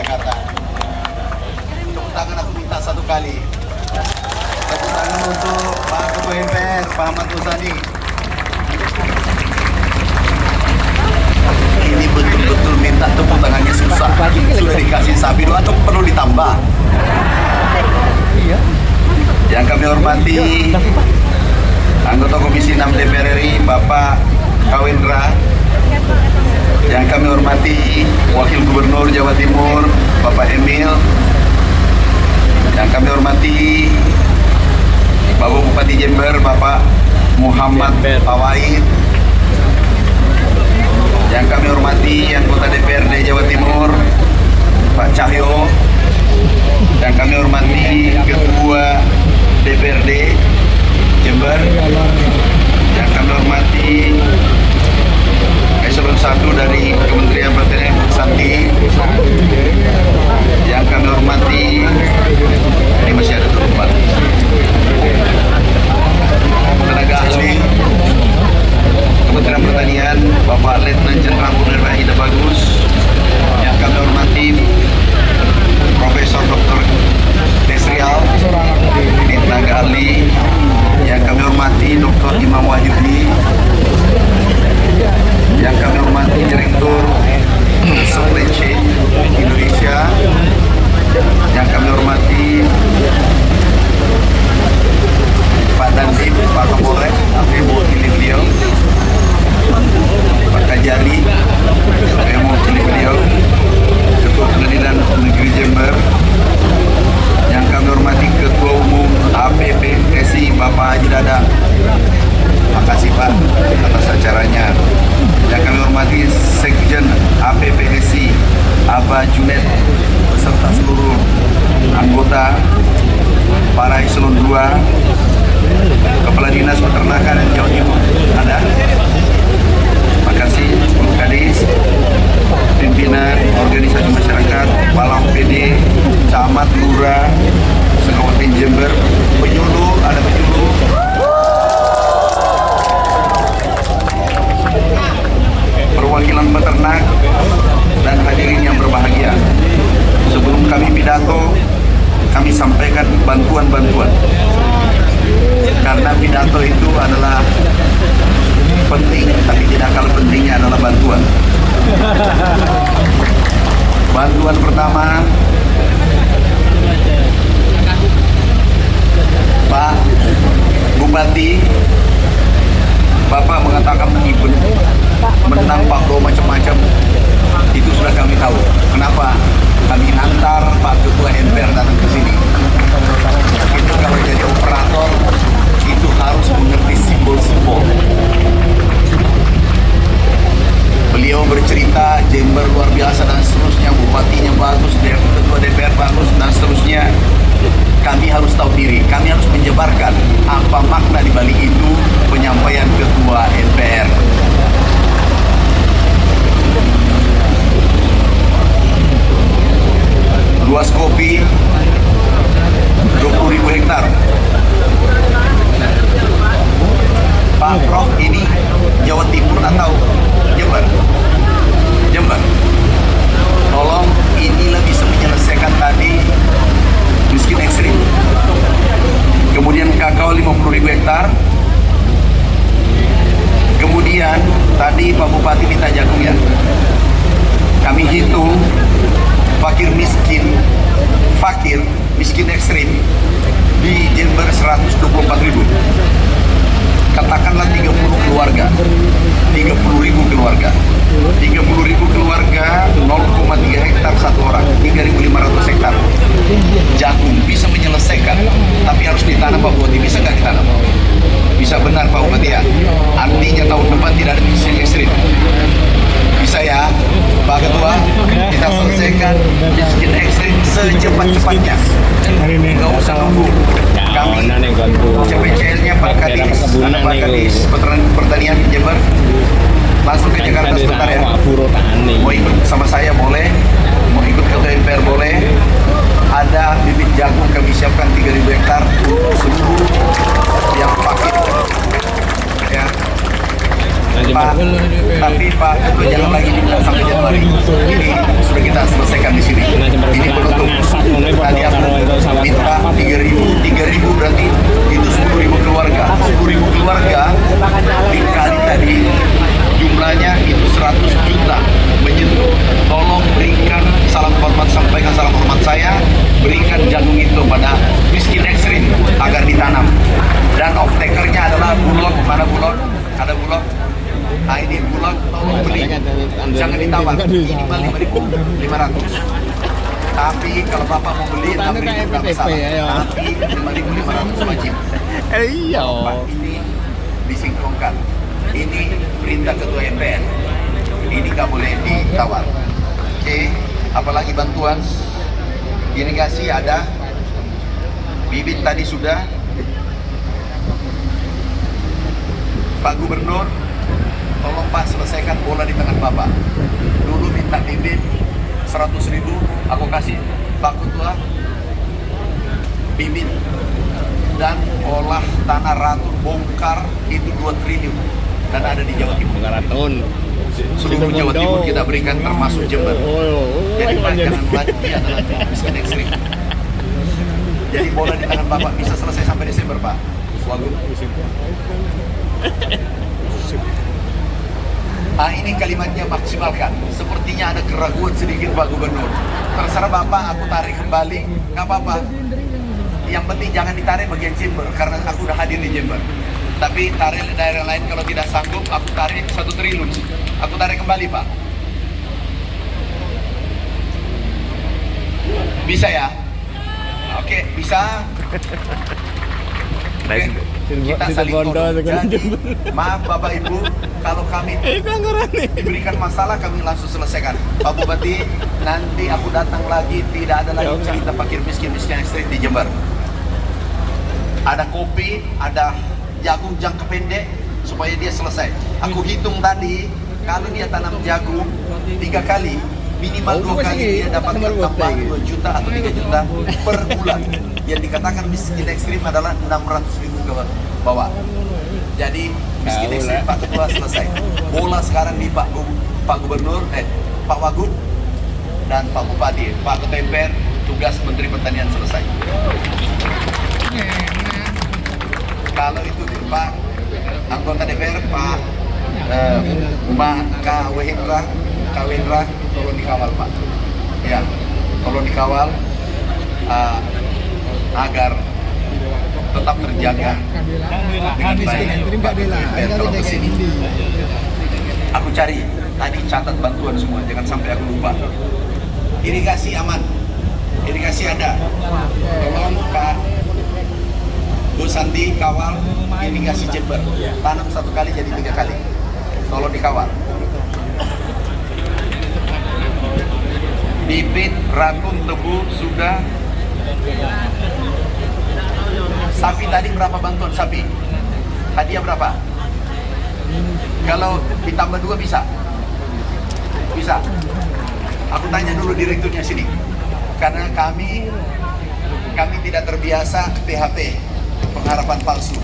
Jakarta. Tepuk tangan aku minta satu kali. Tepuk tangan untuk Pak Ketua MPR, Pak Ahmad Rosadi. Ini betul-betul minta tepuk tangannya susah. Sudah dikasih sapi atau perlu ditambah? Yang kami hormati anggota Komisi 6 DPR RI Bapak Kawendra, yang kami hormati Wakil Gubernur Jawa Timur Bapak Emil, yang kami hormati Bapak Bupati Jember Bapak Muhammad Fawaid, yang kami hormati anggota DPRD Jawa Timur Pak Cahyo, yang kami hormati Ketua DPRD Jember, yang kami hormati Eselon 1 dari Kementerian Pertanian Santi, yang kami hormati, ini masih ada tempat tenaga ahli Kementerian Pertanian Bapak Letnan Jenderal Purnawirawan Ida Bagus, yang kami hormati Profesor Dr. Desrial, ini tenaga ahli, yang kami hormati Dr. Imam Wahyudi, yang kami hormati Direktur Supply Chain Indonesia, yang kami hormati Pak Dandim, Pak Kapolres, kami mewakili beliau, Pak Kajari, kami mewakili beliau, Ketua Pengadilan Negeri Jember, yang kami hormati Ketua Umum APPSI Bapak Haji Dadang. Terima kasih Pak atas acaranya. Yang kami hormati Sekjen APPSI Aba Junet beserta seluruh anggota, para eselon 2, Kepala Dinas Peternakan Jawa Timur ada. Terima kasih Pak Kadis, pimpinan organisasi masyarakat, Palang PD, Camat, Lurah, Kabupaten Jember, penyuluh, ada penyuluh, perwakilan peternak, dan hadirin yang berbahagia. Sebelum kami pidato, kami sampaikan bantuan-bantuan. Karena pidato itu adalah penting, tapi tidak kalah pentingnya adalah bantuan. Bantuan pertama, Pak Bupati, Bapak mengatakan Ibu menang Pak Bro macam-macam, itu sudah kami tahu. Kenapa kami antar Pak Ketua MPR datang ke sini? Itu kalau jadi operator itu harus mengerti simbol-simbol. Beliau bercerita Jember luar biasa dan seterusnya, bupatinya bagus, ketua DPR bagus dan seterusnya. Kami harus tahu diri, kami harus menjabarkan apa makna di balik itu penyampaian ketua MPR. Luas kopi 20.000 hektar. Pak Prof, ini Jawa Timur atau Jember? Jember. Tolong inilah bisa menyelesaikan tadi miskin ekstrim. Kemudian kakao 50.000 hektar. Kemudian tadi Pak Bupati minta jagung ya. Kami hitung fakir miskin ekstrim di Jember 124.000. Katakanlah 30 keluarga, 30.000 keluarga, 30.000 keluarga, 0,3 hektar satu orang, 3.500 hektar. Jagung bisa menyelesaikan, tapi harus ditanam Pak Bupati. Bisa nggak ditanam? Bisa benar Pak Bupati ya? Artinya tahun depan tidak ada miskin ekstrim. Bisa ya Pak Ketua, kita selesaikan miskin ekstrim secepat-cepatnya. Nggak usah nunggu. Kami CPCL-nya Pak Kadis Pertanian Jember langsung ke Jakarta sebentar ya. Mau ikut sama saya boleh, mau ikut ke MPR boleh. Ada bibit jagung kami siapkan 3.000 hektar untuk seluruh yang pakai ya. Pak, tapi Pak Ketua jangan lagi diminta sampai Januari. Ini sudah kita selesaikan di sini. minimal 5.500. Tapi kalau Bapak mau beli 6.000 nggak masalah. Tapi 5.500 wajib. Iya. Pak, ini disinkronkan. Ini perintah Ketua MPR. Ini nggak boleh ditawar. Oke, apalagi bantuan irigasi ada, bibit tadi sudah. Pak Gubernur, tolong Pak selesaikan bola di tangan Bapak. Dulu minta bibit 100.000, aku kasih. Pak Ketua, bibit dan olah tanah ratu bongkar itu 2 triliun dan ada di Jawa Timur. Seluruh Jawa Timur kita berikan termasuk Jember. Jadi Pak jangan lagi adalah miskin ekstrim. Jadi bola di tangan Bapak bisa selesai sampai Desember Pak. Wagub. Ini kalimatnya maksimalkan. Sepertinya ada keraguan sedikit Pak Gubernur. Terserah Bapak, aku tarik kembali, nggak apa-apa. Yang penting jangan ditarik bagian Jember karena aku udah hadir di Jember. Tapi tarik daerah lain kalau tidak sanggup, aku tarik 1 triliun. Aku tarik kembali Pak. Bisa ya? Oke, bisa. Oke, kita saling tolong. Jadi, maaf Bapak Ibu, kalau kami diberikan masalah kami langsung selesaikan. Pak Bupati, nanti aku datang lagi, tidak ada lagi cerita fakir miskin ekstrim di Jember. Ada kopi, ada jagung jangka pendek supaya dia selesai. Aku hitung tadi, kalau dia tanam jagung 3 kali, minimal 2 kali dia dapat tambah 2 juta atau 3 juta per bulan. Yang dikatakan miskin ekstrim adalah 600.000 ke bawah. Jadi miskin ekstrim Pak Ketua selesai. Bola sekarang di Pak Gubernur, Pak Wagub dan Pak Bupati. Pak Ketua MPR, tugas Menteri Pertanian selesai. Kalau itu Pak anggota DPR, Pak Kawendra, tolong dikawal Pak. Ya, tolong dikawal agar tetap terjaga dengan baik. Pak DPR kalau kesini, aku cari tadi catat bantuan semua, jangan sampai aku lupa. Irigasi aman, irigasi ada. Tolong Pak Bu Santi kawal irigasi Jember, tanam 1 kali jadi 3 kali, tolong dikawal. Bibit rangkum tebu sudah. Sapi tadi berapa bantuan sapi? Hadiah berapa? Kalau ditambah 2 bisa? Bisa. Aku tanya dulu direkturnya sini, karena kami tidak terbiasa PHP, pengharapan palsu.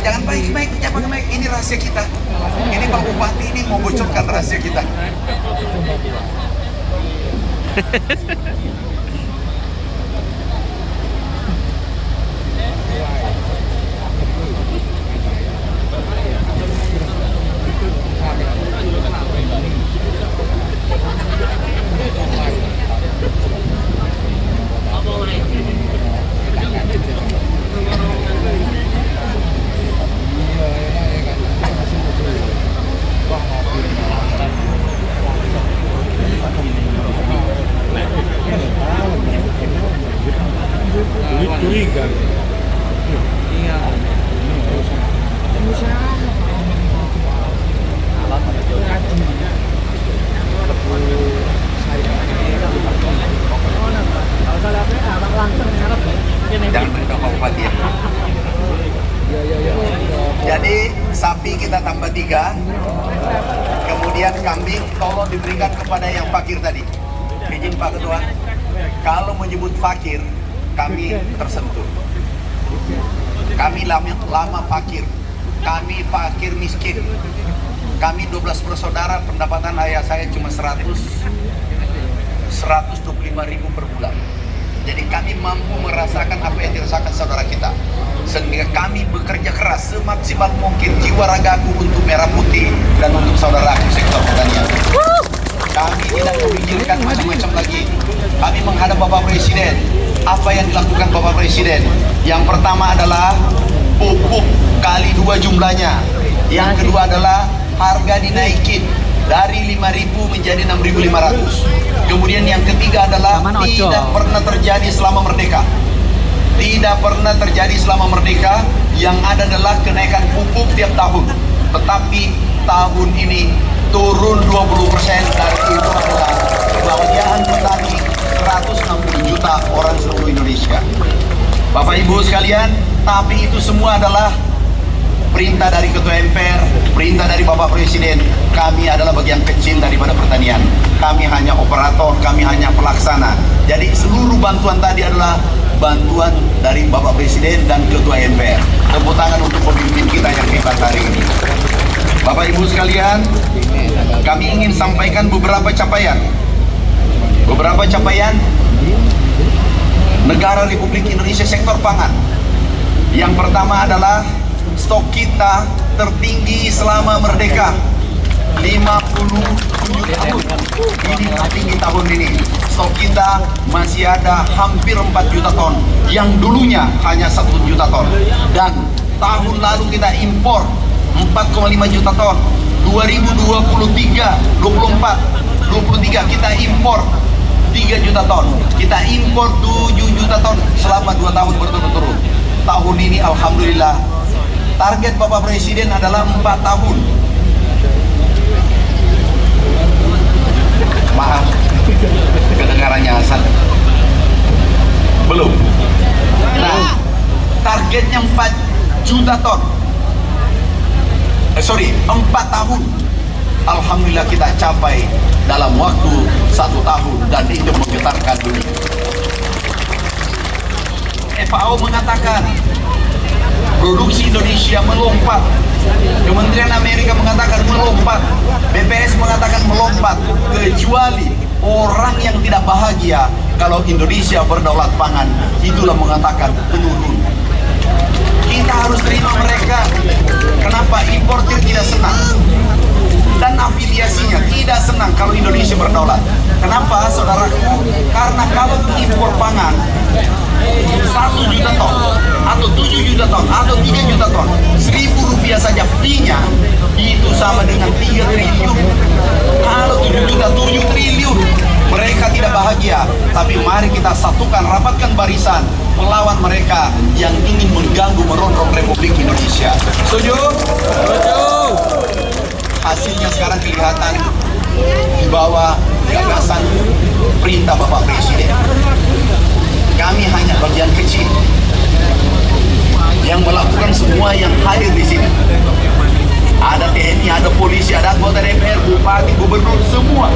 Jangan baik-baik, jangan baik. Ini rahasia kita. Ini Pak Bupati ini mau bocorkan rahasia kita. Curiga. Iya. Jangan beritahu Pak Bupati ya. Jadi sapi kita tambah 3, kemudian kambing tolong diberikan kepada yang fakir tadi. Izin Pak Ketua, kalau menyebut fakir kami tersentuh. Kami lama fakir, kami fakir miskin. Kami 12 bersaudara, pendapatan ayah saya cuma 125.000 per bulan. Jadi kami mampu merasakan apa yang dirasakan saudara kita. Sehingga kami bekerja keras semaksimal mungkin jiwa ragaku untuk merah putih dan untuk saudaraku sektor pertanian. Kami tidak memikirkan macam-macam lagi. Kami menghadap Bapak Presiden. Apa yang dilakukan Bapak Presiden? Yang pertama adalah pupuk kali 2 jumlahnya. Yang kedua adalah harga dinaikin. dari 5.000 menjadi 6.500. Kemudian yang ketiga adalah tidak pernah terjadi selama merdeka. Tidak pernah terjadi selama merdeka. Yang ada adalah kenaikan pupuk tiap tahun. Tetapi tahun ini turun 20% dari itu adalah kebahagiaan petani 160 juta orang seluruh Indonesia. Bapak Ibu sekalian, tapi itu semua adalah perintah dari Ketua MPR, perintah dari Bapak Presiden. Kami adalah bagian kecil daripada pertanian. Kami hanya operator, kami hanya pelaksana. Jadi seluruh bantuan tadi adalah bantuan dari Bapak Presiden dan Ketua MPR. Tepuk tangan untuk pemimpin kita yang hebat hari ini. Bapak Ibu sekalian, kami ingin sampaikan beberapa capaian. Beberapa capaian negara Republik Indonesia sektor pangan. Yang pertama adalah stok kita tertinggi selama merdeka, 57 tahun. Ini tertinggi tahun ini. Stok kita masih ada hampir 4 juta ton, yang dulunya hanya 1 juta ton. Dan tahun lalu kita impor 4,5 juta ton. 2023, 24, 23 kita impor 3 juta ton. Kita impor 7 juta ton selama 2 tahun berturut-turut. Tahun ini alhamdulillah target Bapak Presiden adalah 4 tahun. Maaf, kedengarannya asal. Belum. Nah, targetnya 4 juta ton. 4 tahun. Alhamdulillah kita capai dalam waktu 1 tahun, dan itu menggetarkan dunia. FAO mengatakan produksi Indonesia melompat. Kementerian Amerika mengatakan melompat. BPS mengatakan melompat. Kecuali orang yang tidak bahagia kalau Indonesia berdaulat pangan, itulah mengatakan menurun. Kita harus terima mereka. Kenapa importir tidak senang? Dan afiliasinya tidak senang kalau Indonesia berdaulat. Kenapa, saudaraku? Karena kalau impor pangan 1 juta ton, atau 7 juta ton, atau 3 juta ton, Rp1.000 saja fee-nya itu sama dengan 3 triliun. Kalau 7 juta, 7 triliun. Mereka tidak bahagia, tapi mari kita satukan, rapatkan barisan melawan mereka yang ingin mengganggu, merongrong Republik Indonesia. Setuju? Setuju. Hasilnya sekarang kelihatan di bawah gagasan perintah Bapak Presiden. Kami hanya bagian kecil yang melakukan semua yang hadir di sini. Ada TNI, ada polisi, ada anggota DPR, bupati, gubernur, semua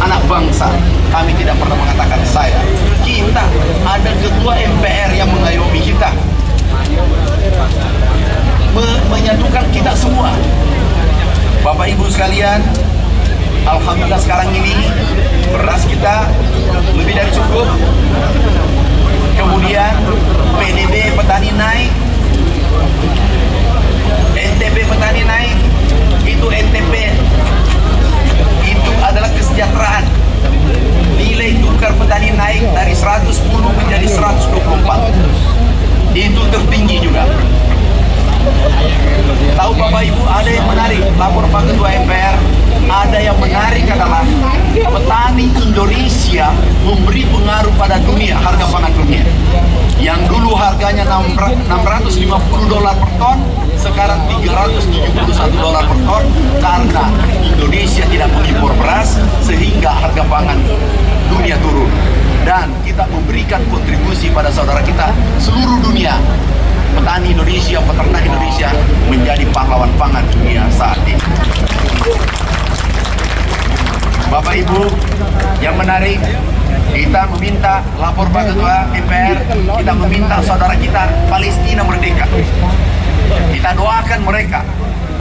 anak bangsa. Kami tidak pernah mengatakan saya. Kita ada ketua MPR yang mengayomi kita, menyatukan kita semua. Bapak Ibu sekalian, alhamdulillah sekarang ini beras kita lebih dari cukup. Kemudian PDB petani naik, NTP petani naik. Itu NTP itu adalah kesejahteraan. Nilai tukar petani naik dari 110 menjadi 124. Itu tertinggi juga. Tahu Bapak Ibu, ada yang menarik, lapor Pak Ketua MPR, ada yang menarik adalah petani Indonesia memberi pengaruh pada dunia, harga pangan dunia. Yang dulu harganya $650 per ton, sekarang $371 per ton, karena Indonesia tidak mengimpor beras, sehingga harga pangan dunia turun. Dan kita memberikan kontribusi pada saudara kita seluruh dunia. Petani Indonesia, peternak Indonesia menjadi pahlawan pangan dunia saat ini. Bapak Ibu, yang menarik, kita meminta, lapor Pak Ketua MPR, kita meminta saudara kita Palestina merdeka. Kita doakan mereka.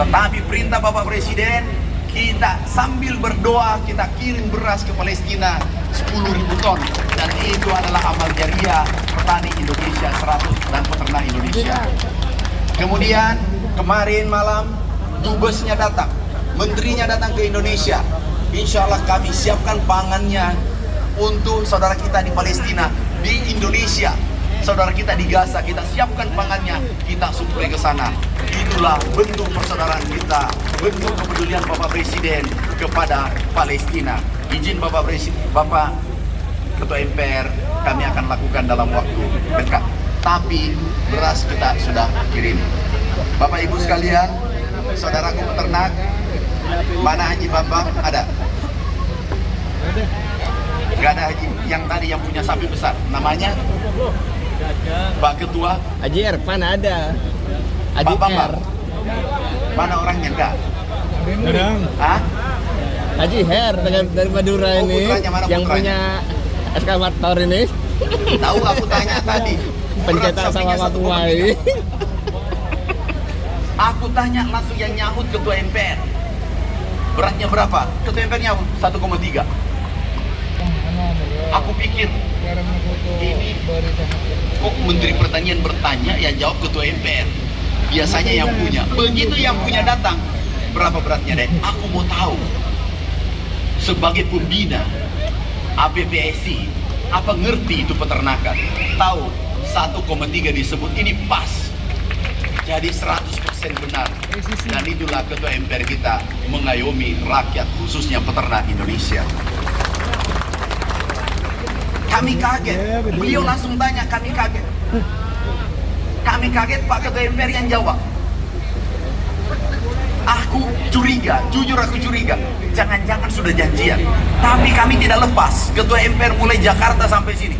Tetapi perintah Bapak Presiden, kita sambil berdoa, kita kirim beras ke Palestina 10.000 ton. Dan itu adalah amal jariah petani Indonesia 100 dan peternak Indonesia. Kemudian kemarin malam dubesnya datang, menterinya datang ke Indonesia. Insya Allah kami siapkan pangannya untuk saudara kita di Palestina, di Indonesia. Saudara kita di Gaza, kita siapkan pangannya, kita suplai ke sana. Itulah bentuk persaudaraan kita, bentuk kepedulian Bapak Presiden kepada Palestina. Izin Bapak Presiden, Bapak Ketua MPR, kami akan lakukan dalam waktu dekat. Tapi beras kita sudah kirim. Bapak Ibu sekalian, saudaraku peternak, mana Haji Bambang? Ada? Gak ada Haji yang tadi yang punya sapi besar. Namanya? Pak Ketua? Haji Erpan ada. Haji Pak Bambang? R. Mana orangnya? Enggak? Kadang. Hah? Haji Her dari Madura Oh, ini putranya, mana yang putranya? punya eskavator ini. Tahu aku tanya tadi. Pencetak sama Berat sapinya Papua 1,3. ini. Aku tanya langsung yang nyahut Ketua MPR. Beratnya berapa? Ketua MPR nyahut 1,3. Aku pikir ini kok Menteri Pertanian bertanya, yang jawab Ketua MPR. Biasanya yang punya. Begitu yang punya datang, berapa beratnya deh? Aku mau tahu. Sebagai pembina APPSI, apa ngerti itu peternakan? Tahu 1,3 disebut ini pas. Jadi 100% benar. Dan itulah Ketua MPR kita mengayomi rakyat, khususnya peternak Indonesia. Kami kaget. Beliau langsung tanya, kami kaget. Kami kaget, Pak Ketua MPR yang jawab. Aku curiga, jujur aku curiga. Jangan-jangan sudah janjian. Tapi kami tidak lepas. Ketua MPR mulai Jakarta sampai sini.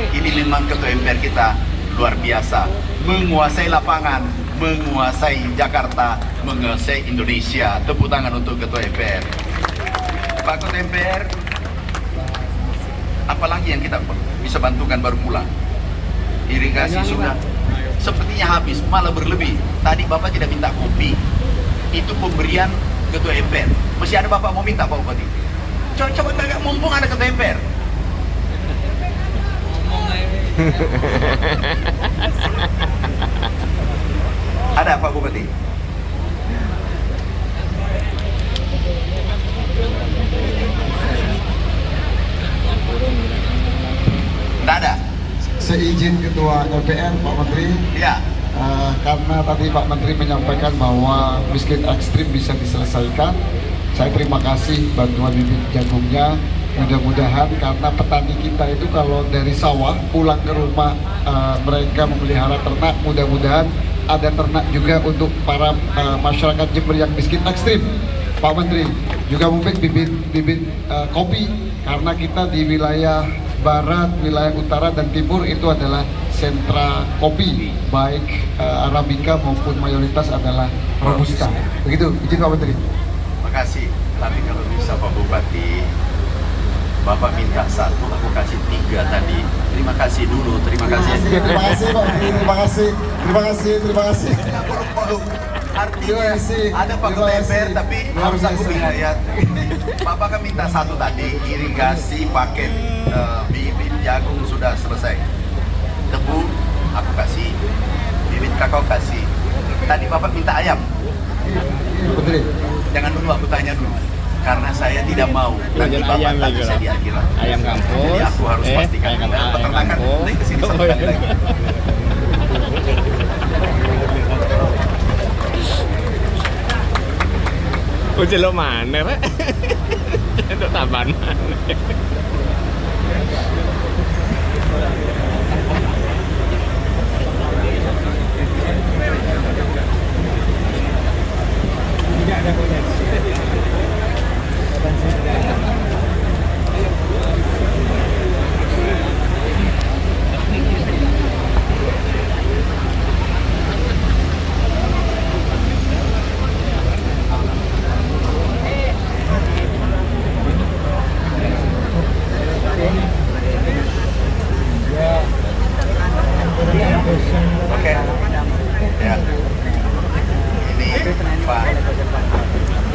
Ini memang Ketua MPR kita luar biasa. Menguasai lapangan, menguasai Jakarta, menguasai Indonesia. Tepuk tangan untuk Ketua MPR. Pak Ketua MPR, apalagi yang kita bisa bantukan baru pulang? Irigasi sudah sepertinya habis, malah berlebih. Tadi Bapak tidak minta kopi. Itu pemberian Ketua MPR. Masih ada Bapak mau minta Pak Bupati? Coba mumpung ada Ketua MPR. Ada Pak Bupati? Tidak ada? Seizin Ketua MPR Pak Menteri, Ya. karena tadi Pak Menteri menyampaikan bahwa miskin ekstrim bisa diselesaikan. Saya terima kasih bantuan bibit jagungnya. Mudah-mudahan karena petani kita itu kalau dari sawah pulang ke rumah mereka memelihara ternak, mudah-mudahan ada ternak juga untuk para masyarakat Jember yang miskin ekstrim. Pak Menteri juga mungkin bibit kopi, karena kita di wilayah barat, wilayah utara dan timur itu adalah sentra kopi, baik Arabica maupun mayoritas adalah Robusta. Begitu, izin Pak Menteri. Makasih. Tapi kalau bisa Pak Bupati, Bapak minta 1, aku kasih 3 tadi. Terima kasih dulu, terima kasih. Terima kasih Pak Menteri, terima kasih. Terima kasih. Artinya Terima kasih. ada Pak Terima Ketua kasih. MPR, tapi Luar harus aku biasa. bilang ya. Bapak kan minta 1 tadi, irigasi paket bibit jagung sudah selesai. Tebu aku kasih, bibit kakao kasih. Tadi Bapak minta ayam. Menteri. Jangan dulu, aku tanya dulu. Karena saya tidak mau nanti Jual Bapak ayam tak lagi bisa lah. di akhirat. Ayam kampus. Jadi aku harus pastikan. ayam Peternakan kampus. nanti kesini satu kali lagi. Uji lo mana, Pak? Untuk taban mana? Oke. Ya. Ini Pak.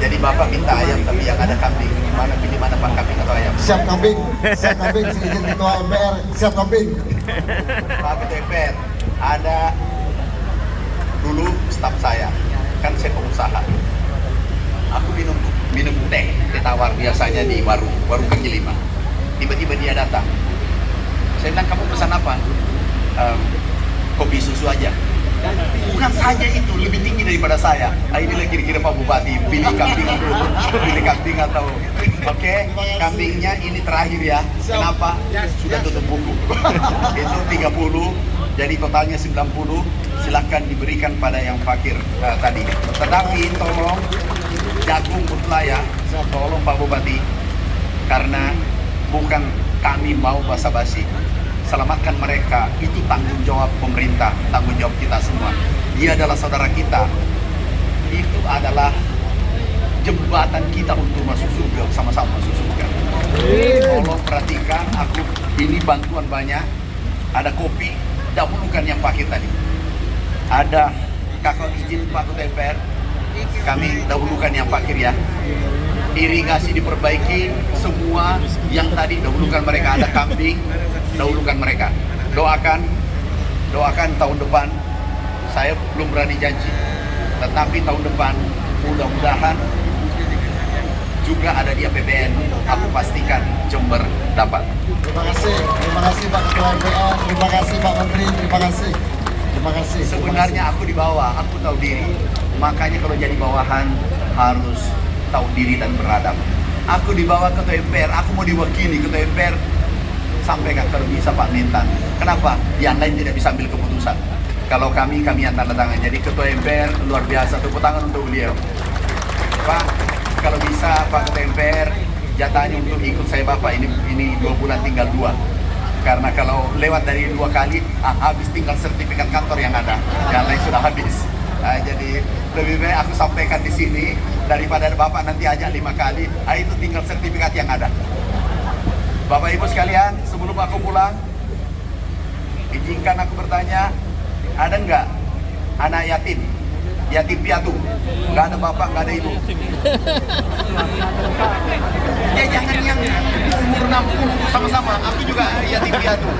Jadi Bapak minta ayam tapi yang ada kambing. Gimana pilih mana Pak, kambing atau ayam? Siap kambing, seizin Ketua MPR, siap kambing. Pak Ketua MPR, ada dulu staf saya, kan saya pengusaha. Aku minum teh tawar biasanya di warung kaki 5. Tiba-tiba dia datang. Saya bilang, kamu pesan apa? Kopi susu aja. Bukan saja itu, lebih tinggi daripada saya. Inilah kira-kira Pak Bupati, pilih kambing dulu, pilih kambing atau oke, kambingnya ini terakhir ya. Kenapa? Sudah tutup buku. Itu 30, jadi totalnya 90. Silahkan diberikan pada yang fakir tadi. Tetapi tolong jagung mutlaya, tolong Pak Bupati, karena bukan kami mau basa-basi. Selamatkan mereka, itu tanggung jawab pemerintah, tanggung jawab kita semua. Dia adalah saudara kita. Itu adalah jembatan kita untuk masuk surga, sama-sama masuk surga. Tolong perhatikan, aku ini bantuan banyak. Ada kopi, dahulukan yang pakai tadi. Ada kakak izin Pak Ketua MPR, kami dahulukan yang fakir ya. Irigasi diperbaiki, semua yang tadi dahulukan mereka. Ada kambing, dahulukan mereka. Doakan tahun depan. Saya belum berani janji, tetapi tahun depan mudah-mudahan juga ada di APBN. Aku pastikan Jember dapat. Terima kasih Pak Ketua MPR, terima kasih Pak Menteri, terima kasih. Sebenarnya aku di bawah, aku tahu diri. Makanya kalau jadi bawahan harus tahu diri dan beradab. Aku di bawah Ketua MPR, aku mau diwakili Ketua MPR. Sampaikan kalau bisa Pak Mentan. Kenapa? Yang lain tidak bisa ambil keputusan. Kalau kami yang tanda tangan. Jadi Ketua MPR luar biasa, tepuk tangan untuk beliau. Pak, kalau bisa Pak Ketua MPR, jatahnya untuk ikut saya Bapak ini 2 bulan tinggal 2. Karena kalau lewat dari 2 kali, habis tinggal sertifikat kantor yang ada. Yang lain sudah habis. Jadi lebih baik aku sampaikan di sini daripada Bapak nanti ajak 5 kali. Itu tinggal sertifikat yang ada. Bapak Ibu sekalian, sebelum aku pulang, izinkan aku bertanya, ada nggak anak yatim? Yatim piatu, nggak ada bapak, nggak ada ibu. Ya jangan yang umur 60 sama-sama, aku juga yatim piatu.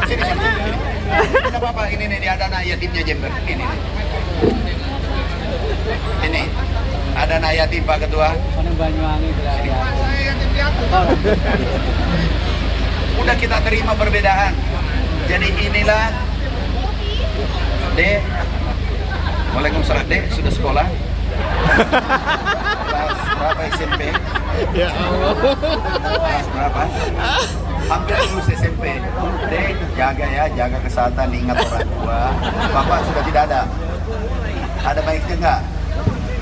Sini. Ada bapak, ini nih, ada anak yatimnya Jember. Ini. Ada anak yatim Pak Ketua. Udah kita terima perbedaan. Jadi inilah Dek. Waalaikumsalam Dek, sudah sekolah? Kelas berapa SMP? Ya Allah. Kelas berapa? Hampir lulus SMP. Dek, jaga ya, jaga kesehatan, ingat orang tua. Bapak sudah tidak ada. Ada baiknya enggak?